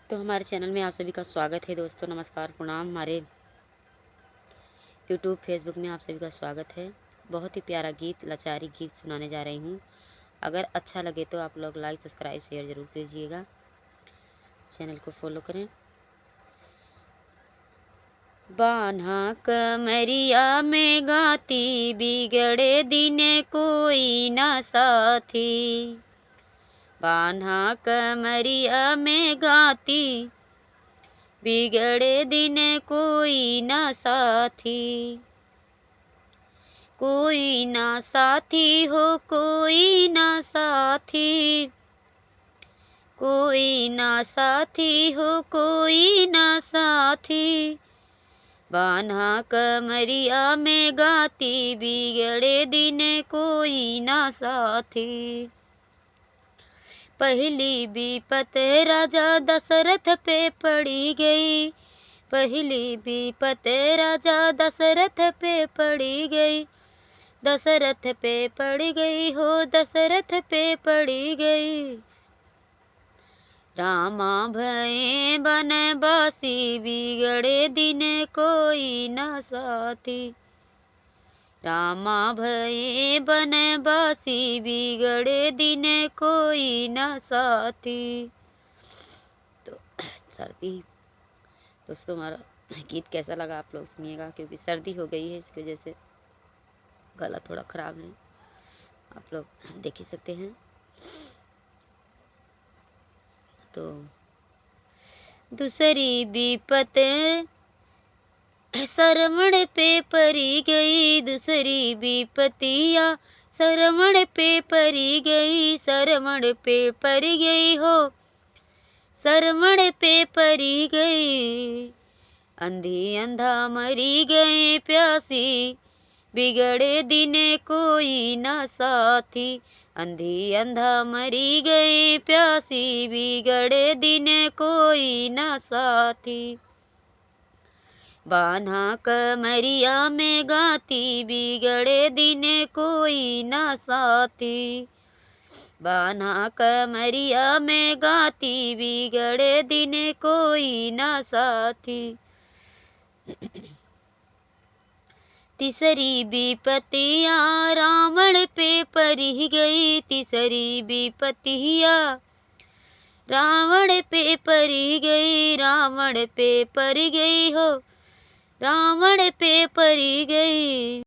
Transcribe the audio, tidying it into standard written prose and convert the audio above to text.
तो हमारे चैनल में आप सभी का स्वागत है दोस्तों। नमस्कार, प्रणाम। हमारे यूट्यूब फेसबुक में आप सभी का स्वागत है। बहुत ही प्यारा गीत, लाचारी गीत सुनाने जा रही हूँ। अगर अच्छा लगे तो आप लोग लाइक, सब्सक्राइब, शेयर ज़रूर कीजिएगा। चैनल को फॉलो करें। बान्हा कमरिया में गाती, बिगड़े दिन कोई ना साथी। बान्हा कमरिया में गाती, बिगड़े दिन कोई ना साथी। कोई ना साथी हो, कोई ना साथी। कोई ना साथी हो, कोई ना साथी। बान्हा कमरिया में गाती, बिगड़े दिन कोई ना साथी। पहली विपत राजा दशरथ पे पड़ी गई। पहली विपत राजा दशरथ पे पड़ी गई। दशरथ पे पड़ गई हो, दशरथ पे पड़ी गई। रामा भये बनवासी, बिगड़े दिन कोई ना साथी। रामा भये बनवासी, बिगड़े दिन कोई ना साथी। तो सर्दी दोस्तों, हमारा गीत कैसा लगा आप लोग सुनिएगा, क्योंकि सर्दी हो गई है, इसकी वजह से गला थोड़ा ख़राब है। आप लोग देख ही सकते हैं। तो दूसरी विपत श्रवण पे परी गई। दूसरी विपतिया श्रवण पे परी गई। श्रवण पे परी गई हो, श्रवण पे परी गई। अंधी अंधा मरी गए प्यासी, बिगड़े दिन कोई ना साथी। अंधी अंधा मरी गए प्यासी, बिगड़े दिन कोई ना साथी। बान्हा कमरिया में गाती, बिगड़े दिन कोई ना साथी। बान्हा कमरिया में गाती, बिगड़े दिन कोई ना साथी। तीसरी विपतिया रावण पे परी गई। तीसरी विपतिया रावण पे परी गई। रावण पे परी गई हो, रावण पे परी गई।